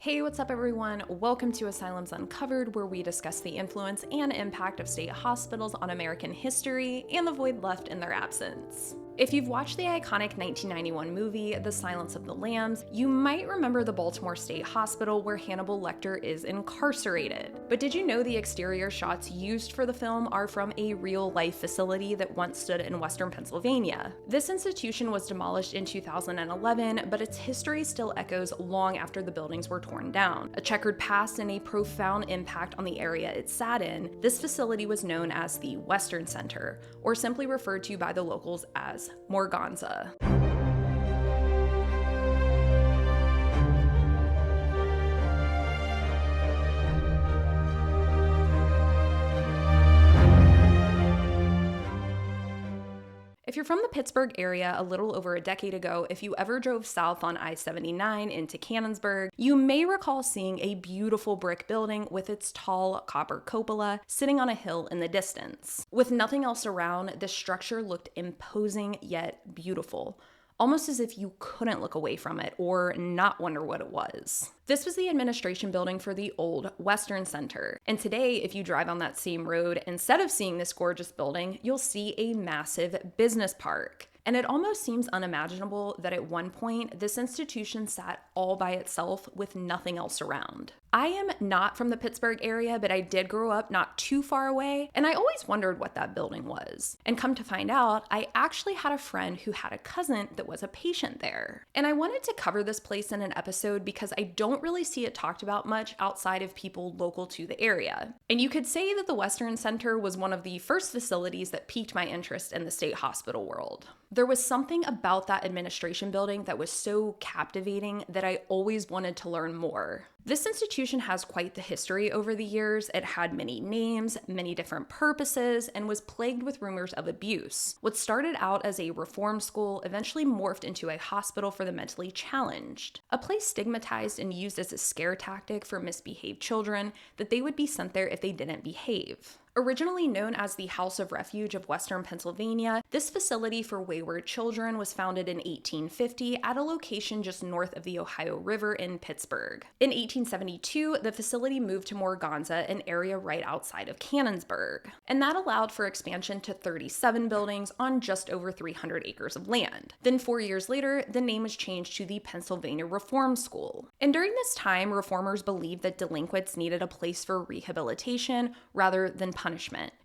Hey, what's up everyone? Welcome to Asylums Uncovered, where we discuss the influence and impact of state hospitals on American history and the void left in their absence. If you've watched the iconic 1991 movie, The Silence of the Lambs, you might remember the Baltimore State Hospital where Hannibal Lecter is incarcerated. But did you know the exterior shots used for the film are from a real-life facility that once stood in western Pennsylvania? This institution was demolished in 2011, but its history still echoes long after the buildings were torn down. A checkered past and a profound impact on the area it sat in, this facility was known as the Western Center, or simply referred to by the locals as Morganza. If you're from the Pittsburgh area a little over a decade ago, if you ever drove south on I-79 into Canonsburg, you may recall seeing a beautiful brick building with its tall copper cupola sitting on a hill in the distance. With nothing else around, this structure looked imposing yet beautiful, almost as if you couldn't look away from it or not wonder what it was. This was the administration building for the old Western Center. And today, if you drive on that same road, instead of seeing this gorgeous building, you'll see a massive business park. And it almost seems unimaginable that at one point, this institution sat all by itself with nothing else around. I am not from the Pittsburgh area, but I did grow up not too far away, and I always wondered what that building was. And come to find out, I actually had a friend who had a cousin that was a patient there. And I wanted to cover this place in an episode because I don't really see it talked about much outside of people local to the area. And you could say that the Western Center was one of the first facilities that piqued my interest in the state hospital world. There was something about that administration building that was so captivating that I always wanted to learn more. This institution has quite the history over the years. It had many names, many different purposes, and was plagued with rumors of abuse. What started out as a reform school eventually morphed into a hospital for the mentally challenged, a place stigmatized and used as a scare tactic for misbehaved children, that they would be sent there if they didn't behave. Originally known as the House of Refuge of Western Pennsylvania, this facility for wayward children was founded in 1850 at a location just north of the Ohio River in Pittsburgh. In 1872, the facility moved to Morganza, an area right outside of Canonsburg, and that allowed for expansion to 37 buildings on just over 300 acres of land. Then 4 years later, the name was changed to the Pennsylvania Reform School. And during this time, reformers believed that delinquents needed a place for rehabilitation rather than punishment.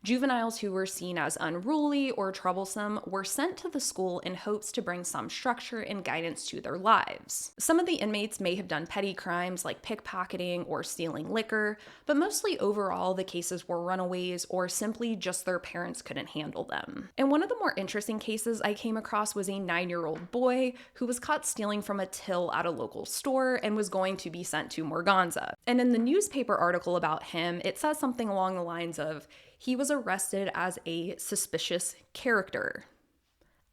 Juveniles who were seen as unruly or troublesome were sent to the school in hopes to bring some structure and guidance to their lives. Some of the inmates may have done petty crimes like pickpocketing or stealing liquor, but mostly overall the cases were runaways or simply just their parents couldn't handle them. And one of the more interesting cases I came across was a 9-year-old boy who was caught stealing from a till at a local store and was going to be sent to Morganza. And in the newspaper article about him, it says something along the lines of, he was arrested as a suspicious character.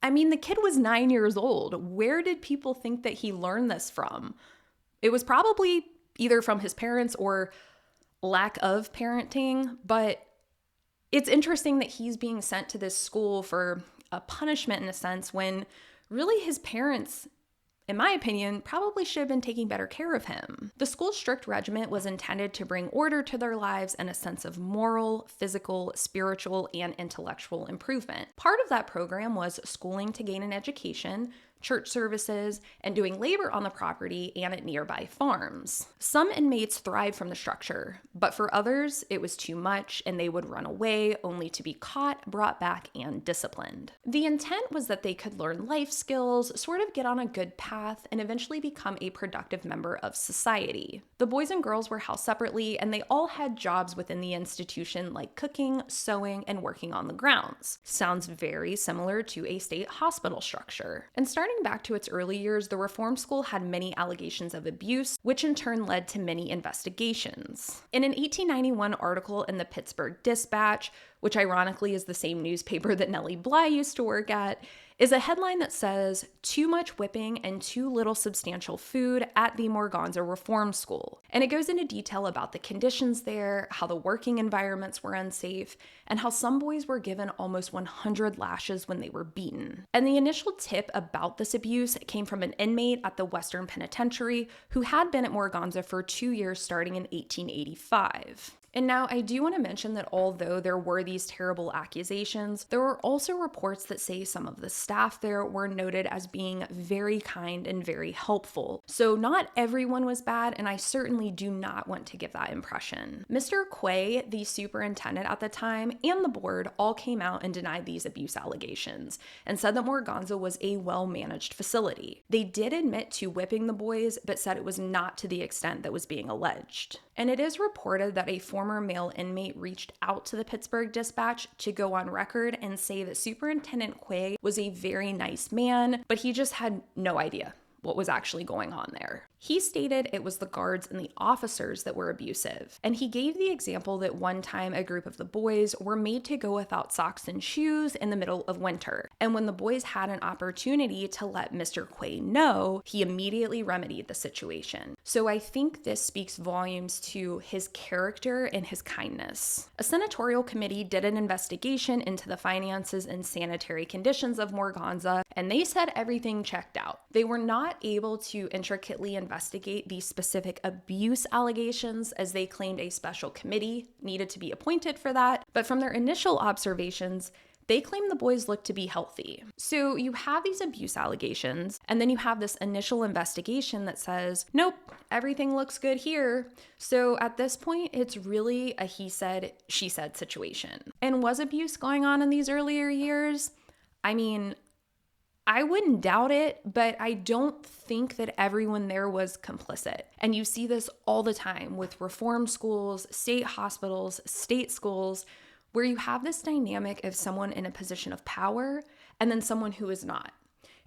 I mean, the kid was 9 years old. Where did people think that he learned this from? It was probably either from his parents or lack of parenting, but it's interesting that he's being sent to this school for a punishment in a sense when really his parents, in my opinion, probably should have been taking better care of him. The school's strict regiment was intended to bring order to their lives and a sense of moral, physical, spiritual, and intellectual improvement. Part of that program was schooling to gain an education, church services, and doing labor on the property and at nearby farms. Some inmates thrived from the structure, but for others, it was too much and they would run away only to be caught, brought back, and disciplined. The intent was that they could learn life skills, sort of get on a good path, and eventually become a productive member of society. The boys and girls were housed separately, and they all had jobs within the institution like cooking, sewing, and working on the grounds. Sounds very similar to a state hospital structure. And starting back to its early years, the reform school had many allegations of abuse, which in turn led to many investigations. In an 1891 article in the Pittsburgh Dispatch, which ironically is the same newspaper that Nellie Bly used to work at, is a headline that says, "Too much whipping and too little substantial food at the Morganza Reform School." And it goes into detail about the conditions there, how the working environments were unsafe, and how some boys were given almost 100 lashes when they were beaten. And the initial tip about this abuse came from an inmate at the Western Penitentiary who had been at Morganza for 2 years starting in 1885. And now I do want to mention that although there were these terrible accusations, there were also reports that say some of the staff there were noted as being very kind and very helpful. So not everyone was bad, and I certainly do not want to give that impression. Mr. Quay, the superintendent at the time, and the board all came out and denied these abuse allegations and said that Morganza was a well-managed facility. They did admit to whipping the boys, but said it was not to the extent that was being alleged. And it is reported that a former male inmate reached out to the Pittsburgh Dispatch to go on record and say that Superintendent Quay was a very nice man, but he just had no idea what was actually going on there. He stated it was the guards and the officers that were abusive, and he gave the example that one time a group of the boys were made to go without socks and shoes in the middle of winter, and when the boys had an opportunity to let Mr. Quay know, he immediately remedied the situation. So I think this speaks volumes to his character and his kindness. A senatorial committee did an investigation into the finances and sanitary conditions of Morganza, and they said everything checked out. They were not able to intricately investigate the specific abuse allegations, as they claimed a special committee needed to be appointed for that, but from their initial observations, they claim the boys look to be healthy. So you have these abuse allegations, and then you have this initial investigation that says, nope, everything looks good here. So at this point, it's really a he said, she said situation. And was abuse going on in these earlier years? I mean, I wouldn't doubt it, but I don't think that everyone there was complicit. And you see this all the time with reform schools, state hospitals, state schools, where you have this dynamic of someone in a position of power and then someone who is not.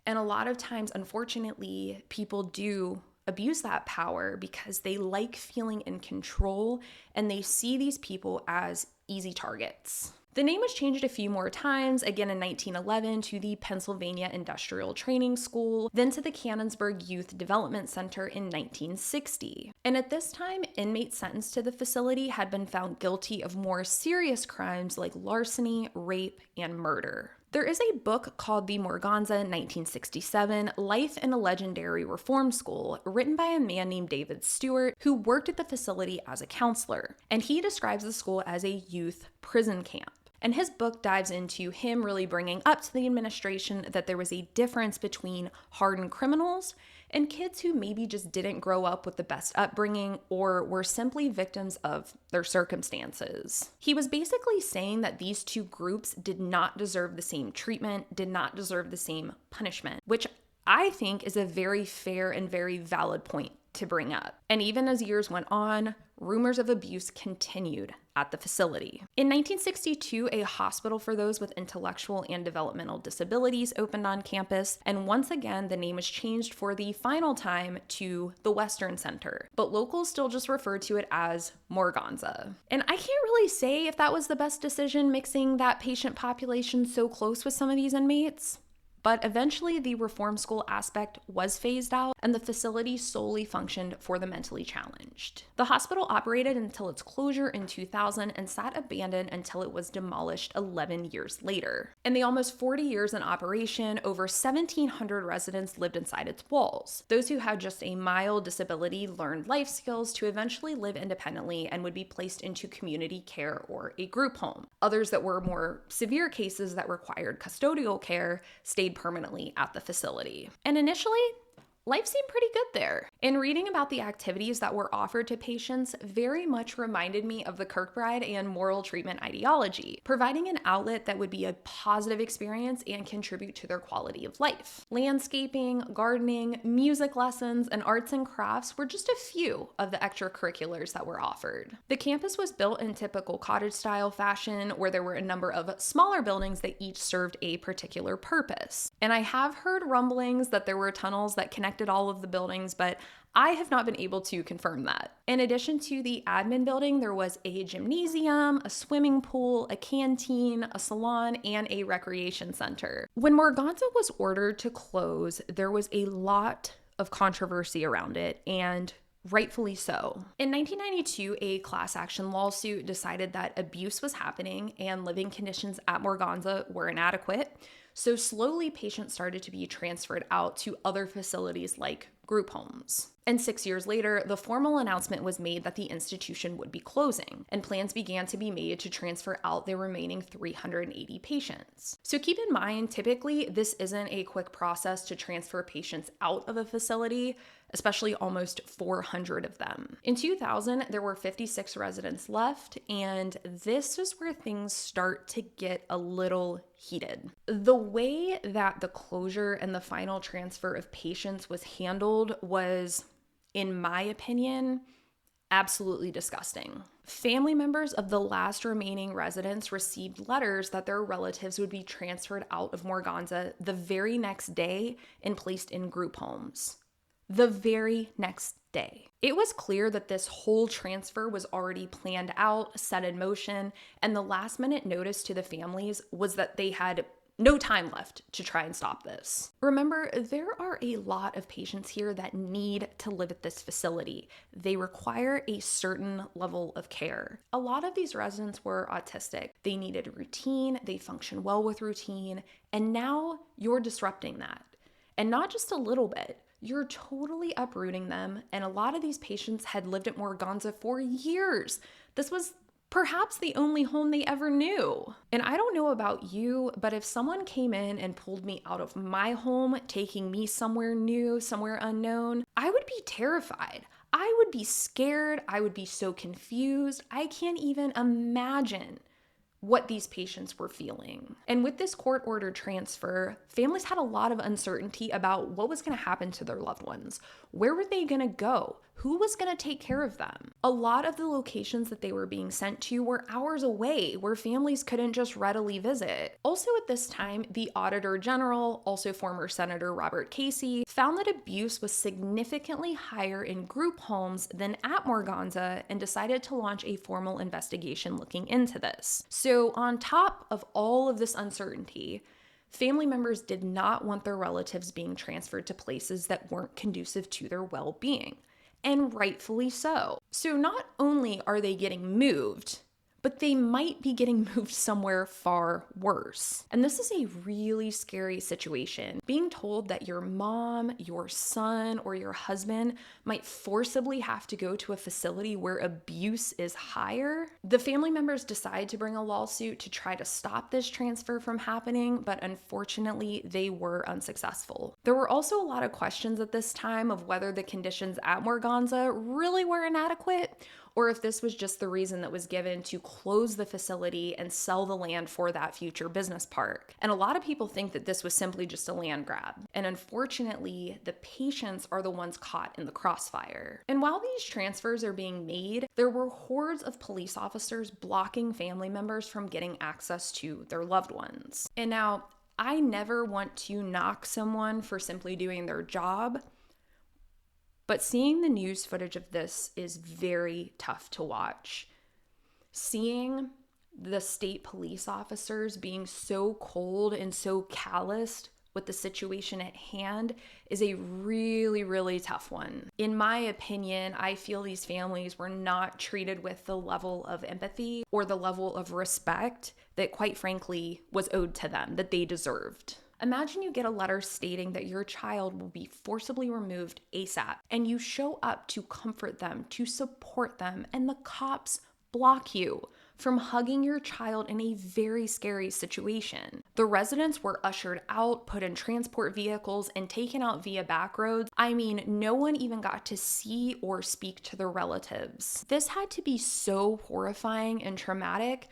And a lot of times, unfortunately, people do abuse that power because they like feeling in control and they see these people as easy targets. The name was changed a few more times, again in 1911 to the Pennsylvania Industrial Training School, then to the Canonsburg Youth Development Center in 1960. And at this time, inmates sentenced to the facility had been found guilty of more serious crimes like larceny, rape, and murder. There is a book called The Morganza 1967, Life in a Legendary Reform School, written by a man named David Stewart, who worked at the facility as a counselor. And he describes the school as a youth prison camp. And his book dives into him really bringing up to the administration that there was a difference between hardened criminals and kids who maybe just didn't grow up with the best upbringing or were simply victims of their circumstances. He was basically saying that these two groups did not deserve the same treatment, did not deserve the same punishment, which I think is a very fair and very valid point to bring up. And even as years went on, rumors of abuse continued at the facility. In 1962, a hospital for those with intellectual and developmental disabilities opened on campus, and once again, the name was changed for the final time to the Western Center, but locals still just refer to it as Morganza. And I can't really say if that was the best decision, mixing that patient population so close with some of these inmates. But eventually the reform school aspect was phased out and the facility solely functioned for the mentally challenged. The hospital operated until its closure in 2000 and sat abandoned until it was demolished 11 years later. In the almost 40 years in operation, over 1,700 residents lived inside its walls. Those who had just a mild disability learned life skills to eventually live independently and would be placed into community care or a group home. Others that were more severe cases that required custodial care stayed permanently at the facility. And initially, life seemed pretty good there. And reading about the activities that were offered to patients very much reminded me of the Kirkbride and moral treatment ideology, providing an outlet that would be a positive experience and contribute to their quality of life. Landscaping, gardening, music lessons, and arts and crafts were just a few of the extracurriculars that were offered. The campus was built in typical cottage-style fashion, where there were a number of smaller buildings that each served a particular purpose. And I have heard rumblings that there were tunnels that connected connected all of the buildings, but I have not been able to confirm that. In addition to the admin building, there was a gymnasium, a swimming pool, a canteen, a salon, and a recreation center. When Morganza was ordered to close, there was a lot of controversy around it, and rightfully so. In 1992, a class action lawsuit decided that abuse was happening and living conditions at Morganza were inadequate. So slowly, patients started to be transferred out to other facilities like group homes. And 6 years later, the formal announcement was made that the institution would be closing, and plans began to be made to transfer out the remaining 380 patients. So keep in mind, typically, this isn't a quick process to transfer patients out of a facility, especially almost 400 of them. In 2000, there were 56 residents left, and this is where things start to get a little heated. The way that the closure and the final transfer of patients was handled was, in my opinion, absolutely disgusting. Family members of the last remaining residents received letters that their relatives would be transferred out of Morganza the very next day and placed in group homes. The very next day. It was clear that this whole transfer was already planned out, set in motion, and the last minute notice to the families was that they had no time left to try and stop this. Remember, there are a lot of patients here that need to live at this facility. They require a certain level of care. A lot of these residents were autistic. They needed routine, they function well with routine, and now you're disrupting that. And not just a little bit. You're totally uprooting them, and a lot of these patients had lived at Morganza for years. This was perhaps the only home they ever knew. And I don't know about you, but if someone came in and pulled me out of my home, taking me somewhere new, somewhere unknown, I would be terrified. I would be scared. I would be so confused. I can't even imagine what these patients were feeling. And with this court-ordered transfer, families had a lot of uncertainty about what was going to happen to their loved ones. Where were they going to go? Who was going to take care of them? A lot of the locations that they were being sent to were hours away, where families couldn't just readily visit. Also at this time, the Auditor General, also former Senator Robert Casey, found that abuse was significantly higher in group homes than at Morganza and decided to launch a formal investigation looking into this. So on top of all of this uncertainty, family members did not want their relatives being transferred to places that weren't conducive to their well-being. And rightfully so. So not only are they getting moved, but they might be getting moved somewhere far worse. And this is a really scary situation. Being told that your mom, your son, or your husband might forcibly have to go to a facility where abuse is higher. The family members decide to bring a lawsuit to try to stop this transfer from happening, but unfortunately, they were unsuccessful. There were also a lot of questions at this time of whether the conditions at Morganza really were inadequate, or if this was just the reason that was given to close the facility and sell the land for that future business park. And a lot of people think that this was simply just a land grab. And unfortunately, the patients are the ones caught in the crossfire. And while these transfers are being made, there were hordes of police officers blocking family members from getting access to their loved ones. And now, I never want to knock someone for simply doing their job, but seeing the news footage of this is very tough to watch. Seeing the state police officers being so cold and so calloused with the situation at hand is a really, really tough one. In my opinion, I feel these families were not treated with the level of empathy or the level of respect that, quite frankly, was owed to them, that they deserved. Imagine you get a letter stating that your child will be forcibly removed ASAP, and you show up to comfort them, to support them, and the cops block you from hugging your child in a very scary situation. The residents were ushered out, put in transport vehicles, and taken out via back roads. I mean, no one even got to see or speak to their relatives. This had to be so horrifying and traumatic,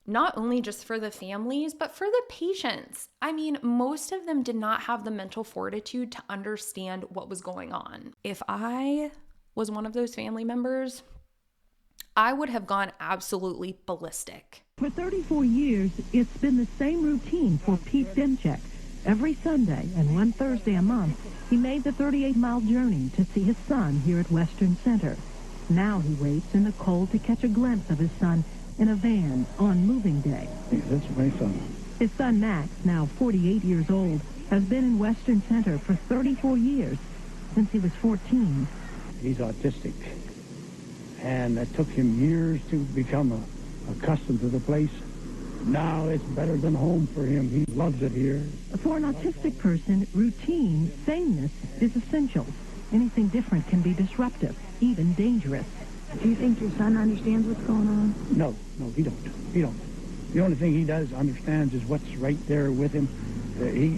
not only just for the families, but for the patients. I mean, most of them did not have the mental fortitude to understand what was going on. If I was one of those family members, I would have gone absolutely ballistic. For 34 years, it's been the same routine for Pete Demchek. Every Sunday and one Thursday a month, he made the 38-mile journey to see his son here at Western Center. Now he waits in the cold to catch a glimpse of his son in a van on moving day. That's my son. His son Max, now 48 years old, has been in Western Center for 34 years, since he was 14. He's autistic, and it took him years to become accustomed to the place. Now it's better than home for him. He loves it here. For an autistic person, routine, sameness is essential. Anything different can be disruptive, even dangerous. Do you think your son understands what's going on? No, he don't. The only thing he does understands is what's right there with him.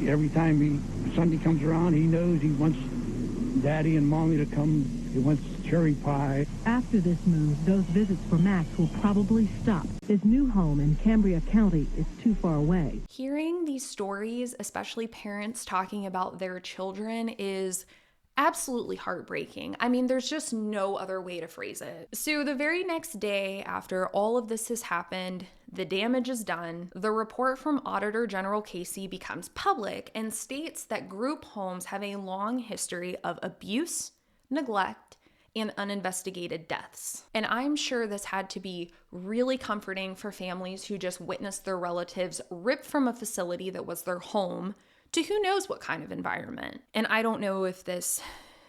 Every time Sunday comes around, he knows he wants Daddy and Mommy to come. He wants cherry pie. After this move, those visits for Max will probably stop. His new home in Cambria County is too far away. Hearing these stories, especially parents talking about their children, is absolutely heartbreaking. I mean, there's just no other way to phrase it. So the very next day after all of this has happened, the damage is done, the report from Auditor General Casey becomes public and states that group homes have a long history of abuse, neglect, and uninvestigated deaths. And I'm sure this had to be really comforting for families who just witnessed their relatives ripped from a facility that was their home to who knows what kind of environment. And I don't know if this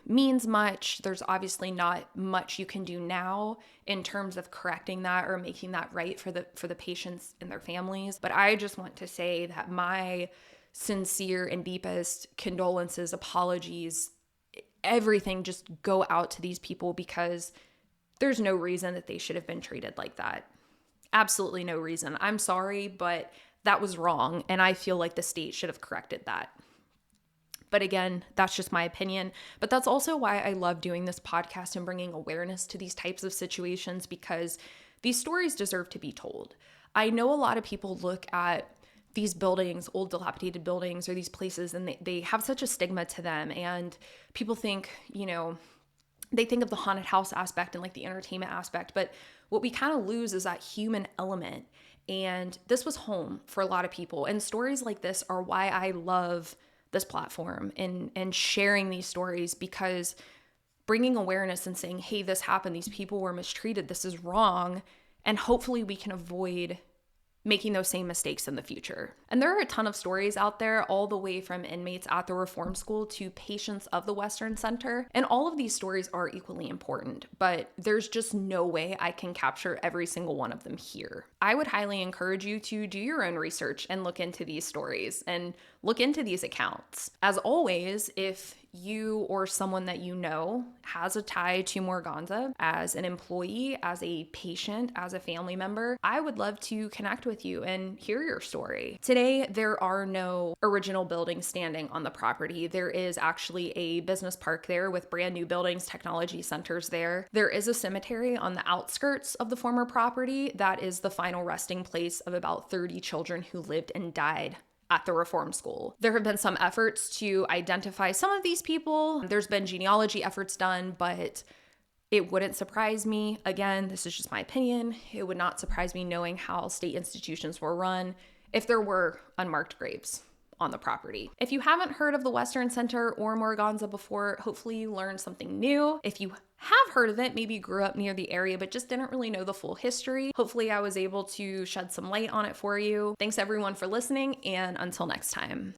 means much. There's obviously not much you can do now in terms of correcting that or making that right for the patients and their families. But I just want to say that my sincere and deepest condolences, apologies, everything just go out to these people, because there's no reason that they should have been treated like that. Absolutely no reason. I'm sorry, but that was wrong, and I feel like the state should have corrected that. But again, that's just my opinion. But that's also why I love doing this podcast and bringing awareness to these types of situations, because these stories deserve to be told. I know a lot of people look at these buildings, old dilapidated buildings, or these places, and they have such a stigma to them. And people think, they think of the haunted house aspect and like the entertainment aspect. But what we kind of lose is that human element. And this was home for a lot of people. And stories like this are why I love this platform and sharing these stories, because bringing awareness and saying, hey, this happened, these people were mistreated, this is wrong. And hopefully we can avoid making those same mistakes in the future. And there are a ton of stories out there, all the way from inmates at the reform school to patients of the Western Center. And all of these stories are equally important, but there's just no way I can capture every single one of them here. I would highly encourage you to do your own research and look into these stories and look into these accounts. As always, if you or someone that you know has a tie to Morganza as an employee, as a patient, as a family member, I would love to connect with you and hear your story. Today, there are no original buildings standing on the property. There is actually a business park there with brand new buildings, technology centers there. There is a cemetery on the outskirts of the former property that is the final resting place of about 30 children who lived and died at the reform school. There have been some efforts to identify some of these people. There's been genealogy efforts done, but it wouldn't surprise me. Again, this is just my opinion. It would not surprise me, knowing how state institutions were run, if there were unmarked graves on the property. If you haven't heard of the Western Center or Morganza before, hopefully you learned something new. If you have heard of it, maybe grew up near the area but just didn't really know the full history, hopefully I was able to shed some light on it for you. Thanks everyone for listening, and until next time.